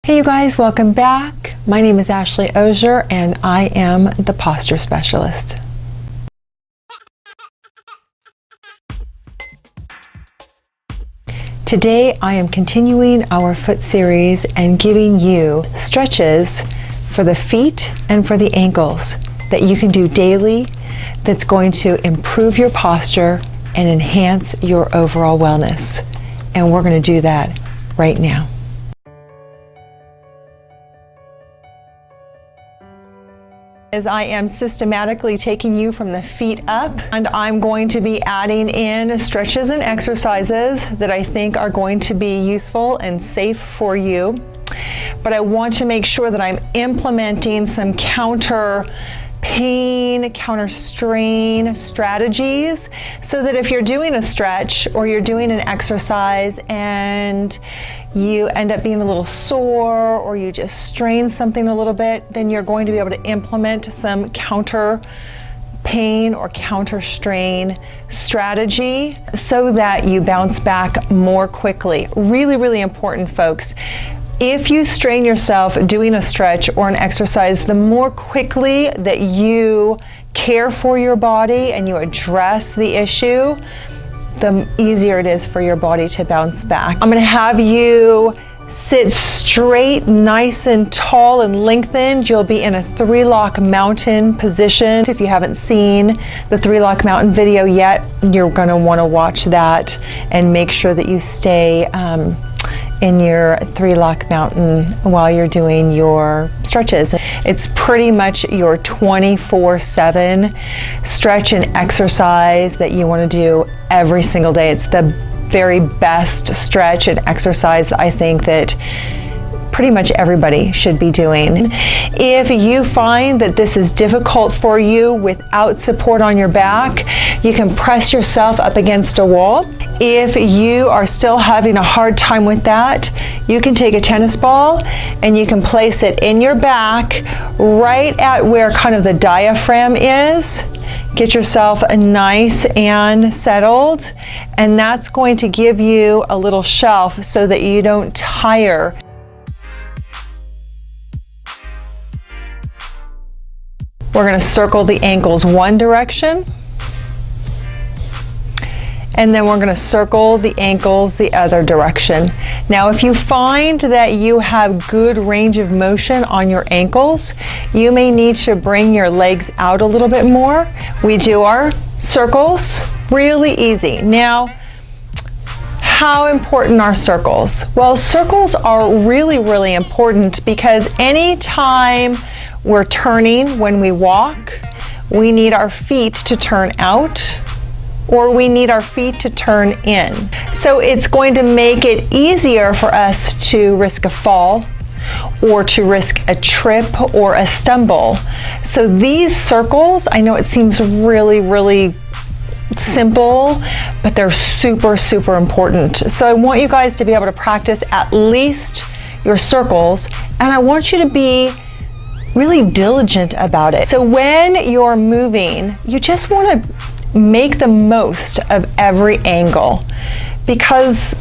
Hey you guys, welcome back. My name is Ashley Ozier and I am the posture specialist. Today I am continuing our foot series and giving you stretches for the feet and for the ankles that you can do daily that's going to improve your posture and enhance your overall wellness. And we're going to do that right now. As I am systematically taking you from the feet up, and I'm going to be adding in stretches and exercises that I think are going to be useful and safe for you. But I want to make sure that I'm implementing some counter pain, counter strain strategies, so that if you're doing a stretch or you're doing an exercise and you end up being a little sore or you just strain something a little bit, then you're going to be able to implement some counter pain or counter strain strategy so that you bounce back more quickly. Really, really important, folks. If you strain yourself doing a stretch or an exercise, the more quickly that you care for your body and you address the issue, the easier it is for your body to bounce back. I'm going to have you sit straight, nice and tall and lengthened. You'll be in a three-lock mountain position. If you haven't seen the three-lock mountain video yet, you're going to want to watch that and make sure that you stay in your three-lock mountain while you're doing your stretches. It's pretty much your 24/7 stretch and exercise that you want to do every single day. It's the very best stretch and exercise that I think that pretty much everybody should be doing. If you find that this is difficult for you without support on your back, you can press yourself up against a wall. If you are still having a hard time with that, you can take a tennis ball and you can place it in your back right at where kind of the diaphragm is. Get yourself nice and settled, and that's going to give you a little shelf so that you don't tire. We're going to circle the ankles one direction, and then we're going to circle the ankles the other direction. Now, if you find that you have good range of motion on your ankles, you may need to bring your legs out a little bit more. We do our circles really easy. Now, how important are circles? Well, circles are really, really important because anytime we're turning when we walk, we need our feet to turn out, or we need our feet to turn in. So it's going to make it easier for us to risk a fall or to risk a trip or a stumble. So these circles, I know it seems really, really simple, but they're super, super important. So I want you guys to be able to practice at least your circles, and I want you to be really diligent about it. So when you're moving, you just want to make the most of every angle, because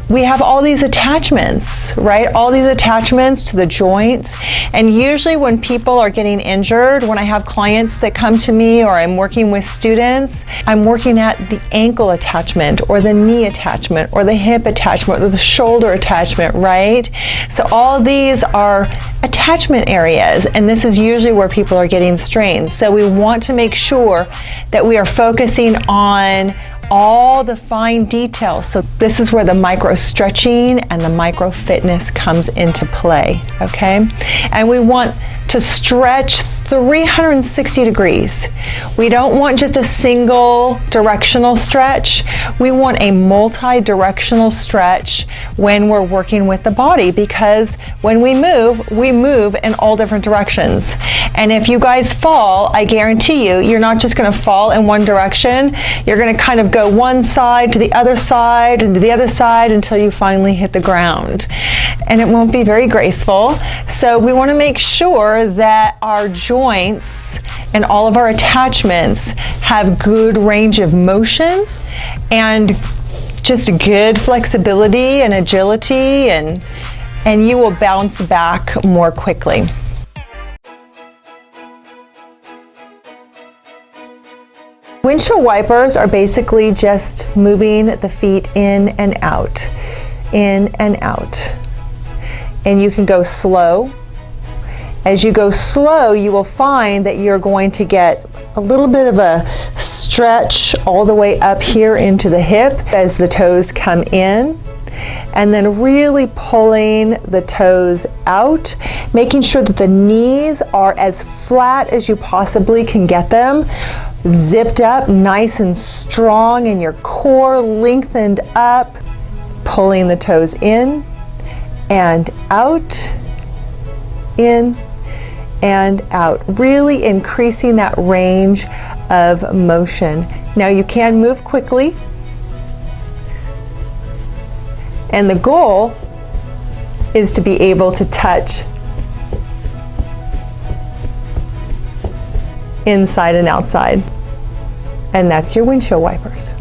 we have all these attachments, right? All these attachments to the joints. And usually when people are getting injured, when I have clients that come to me or I'm working with students, I'm working at the ankle attachment or the knee attachment or the hip attachment or the shoulder attachment, right? So all these are attachment areas, and this is usually where people are getting strained. So we want to make sure that we are focusing on all the fine details. So this is where the micro stretching and the micro fitness comes into play, okay? And we want to stretch 360 degrees. We don't want just a single directional stretch. We want a multi-directional stretch when we're working with the body, because when we move in all different directions. And if you guys fall, I guarantee you, you're not just going to fall in one direction. You're going to kind of go one side to the other side and to the other side until you finally hit the ground. And it won't be very graceful. So we want to make sure that our joints and all of our attachments have good range of motion and just good flexibility and agility and and you will bounce back more quickly. Windshield wipers are basically just moving the feet in and out, in and out. And you can go slow. As you go slow, you will find that you're going to get a little bit of a stretch all the way up here into the hip as the toes come in, and then really pulling the toes out, making sure that the knees are as flat as you possibly can get them, zipped up nice and strong, and your core lengthened up, pulling the toes in and out, in and out, really increasing that range of motion. Now you can move quickly, and the goal is to be able to touch inside and outside, and that's your windshield wipers.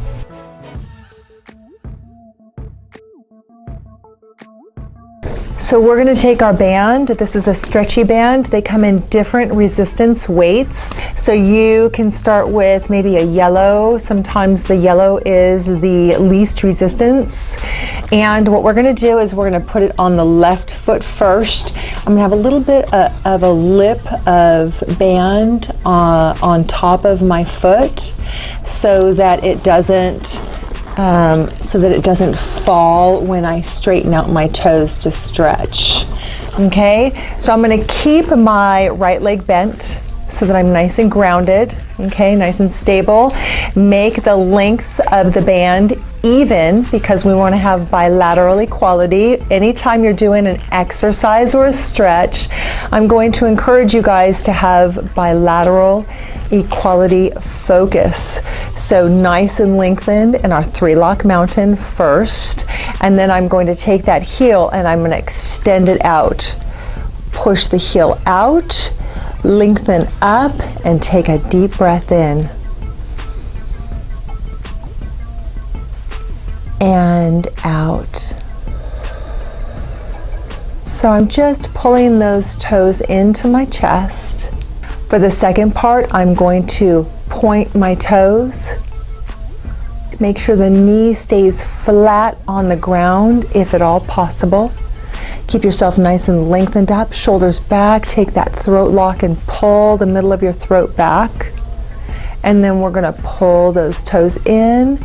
So we're going to take our band. This is a stretchy band. They come in different resistance weights. So you can start with maybe a yellow. Sometimes the yellow is the least resistance. And what we're going to do is we're going to put it on the left foot first. I'm going to have a little bit of a lip of band on top of my foot so that it doesn't fall when I straighten out my toes to stretch. Okay, so I'm going to keep my right leg bent so that I'm nice and grounded, okay, nice and stable. Make the lengths of the band even because we want to have bilateral equality. Anytime you're doing an exercise or a stretch, I'm going to encourage you guys to have bilateral equality focus. So nice and lengthened in our 3-lock mountain first, and then I'm going to take that heel and I'm going to extend it out. Push the heel out, lengthen up, and take a deep breath in. And out. So I'm just pulling those toes into my chest. For the second part, I'm going to point my toes. Make sure the knee stays flat on the ground, if at all possible. Keep yourself nice and lengthened up, shoulders back. Take that throat lock and pull the middle of your throat back. And then we're going to pull those toes in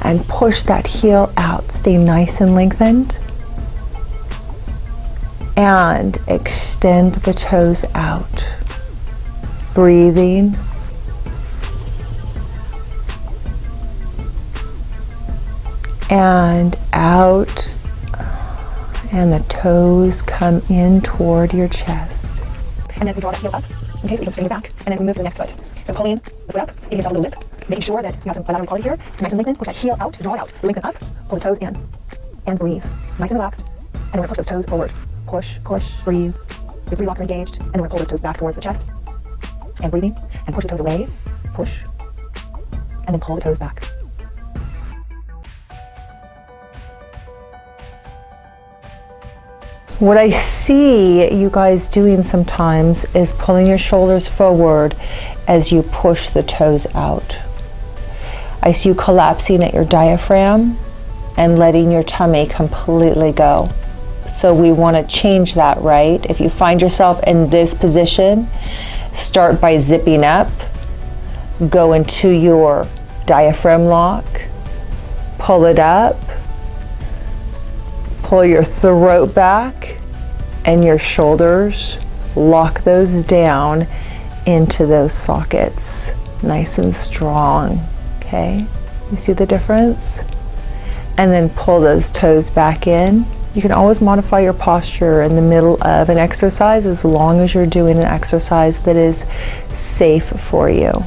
and push that heel out. Stay nice and lengthened. And extend the toes out. Breathing. And out. And the toes come in toward your chest. And then we draw that heel up, okay, so you can straighten your back, and then we move to the next foot. So pulling the foot up, giving yourself a little lip, making sure that you have some bilateral equality here. Nice and lengthened, push that heel out, draw it out, lengthen up, pull the toes in, and breathe. Nice and relaxed. And we're gonna push those toes forward. Push, push, breathe. Your 3 locks are engaged, and then we're gonna pull those toes back towards the chest. And breathing, and push the toes away, push, and then pull the toes back. What I see you guys doing sometimes is pulling your shoulders forward as you push the toes out. I see you collapsing at your diaphragm and letting your tummy completely go. So we want to change that, right? If you find yourself in this position, start by zipping up, go into your diaphragm lock, pull it up, pull your throat back, and your shoulders, lock those down into those sockets, nice and strong, okay? You see the difference? And then pull those toes back in. You can always modify your posture in the middle of an exercise as long as you're doing an exercise that is safe for you.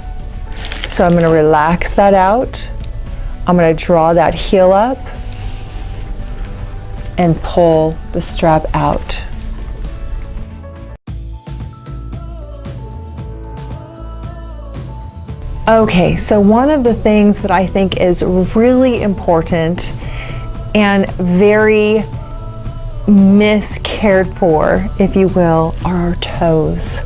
So I'm going to relax that out. I'm going to draw that heel up and pull the strap out. Okay, so one of the things that I think is really important and very miscared for, if you will, are our toes.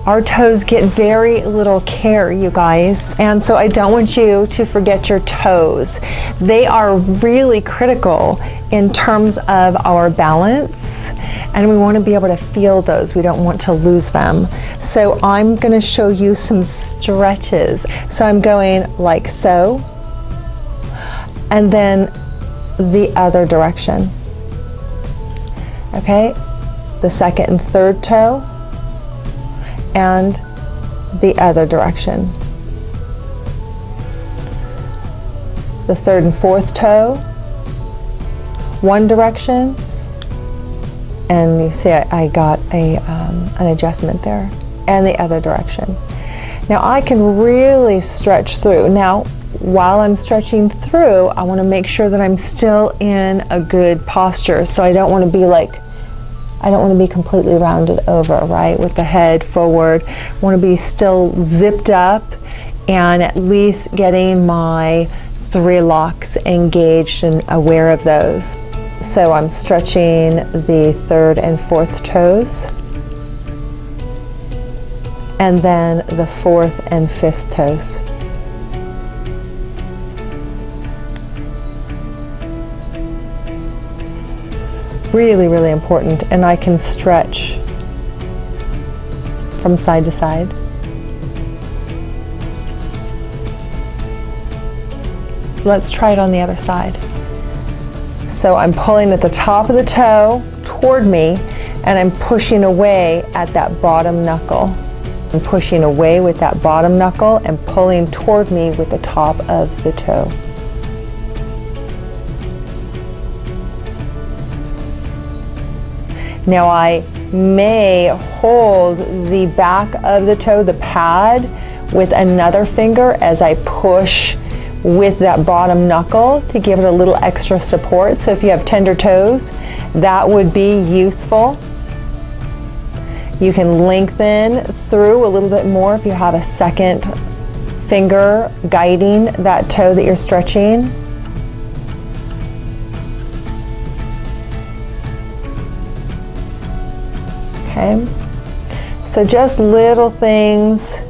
Our toes get very little care, you guys. And so I don't want you to forget your toes. They are really critical in terms of our balance, and we want to be able to feel those. We don't want to lose them. So I'm going to show you some stretches. So I'm going like so, and then the other direction. Okay, the second and third toe, and the other direction. The third and fourth toe, one direction, and you see I got an adjustment there, and the other direction. Now I can really stretch through. Now while I'm stretching through, I want to make sure that I'm still in a good posture. So I don't want to be completely rounded over, right, with the head forward. I want to be still zipped up and at least getting my 3 locks engaged and aware of those. So I'm stretching the third and fourth toes, and then the fourth and fifth toes. Really, really important, and I can stretch from side to side. Let's try it on the other side. So I'm pulling at the top of the toe toward me, and I'm pushing away at that bottom knuckle. I'm pushing away with that bottom knuckle and pulling toward me with the top of the toe. Now I may hold the back of the toe, the pad, with another finger as I push with that bottom knuckle to give it a little extra support. So if you have tender toes, that would be useful. You can lengthen through a little bit more if you have a second finger guiding that toe that you're stretching. Okay, so just little things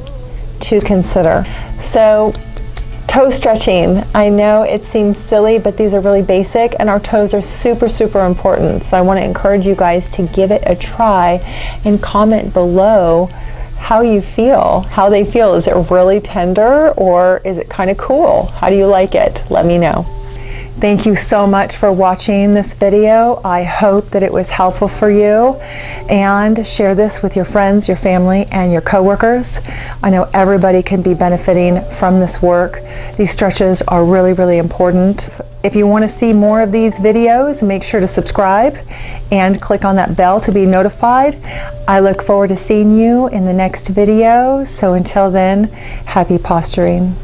to consider. So toe stretching, I know it seems silly, but these are really basic, and our toes are super, super important. So I want to encourage you guys to give it a try and comment below how you feel, how they feel. Is it really tender, or is it kind of cool? How do you like it? Let me know. Thank you so much for watching this video. I hope that it was helpful for you, and share this with your friends, your family, and your coworkers. I know everybody can be benefiting from this work. These stretches are really, really important. If you want to see more of these videos, make sure to subscribe and click on that bell to be notified. I look forward to seeing you in the next video. So until then, happy posturing.